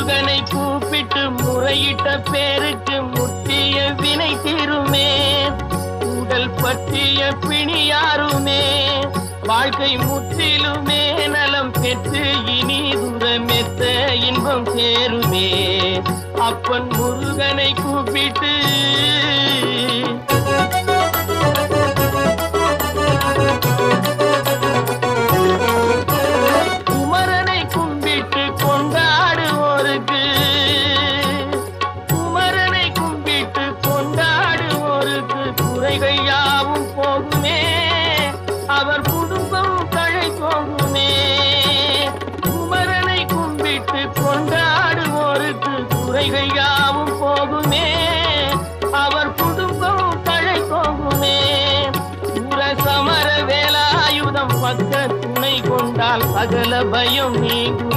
முருகனை கூப்பிட்டு முறையிட்ட பேருக்கு முற்றிய வினை தீருமே. உடல் பற்றிய பிணியாருமே வாழ்க்கை முற்றிலுமே நலம் பெற்று இனி தூரமெத்த இன்பம் சேருமே. அப்பன் முருகனை கூப்பிட்டு குமரனை கும்பிட்டு கொண்டாடுவோருக்கு குமரனை கும்பிட்டு கொண்டாடுவோருக்கு குறைகள் யாவும் போகுமே. அவர் குடும்பம் தழை போகுமே. குமரனை கும்பிட்டு கொண்டாடுவோருக்கு குறைகள் யாவும் போகுமே. அவர் குடும்பம் தழை போகுமே. சமர வேலாயுதம் பக்க துணை கொண்டால் சகல பயம் நீங்கும்.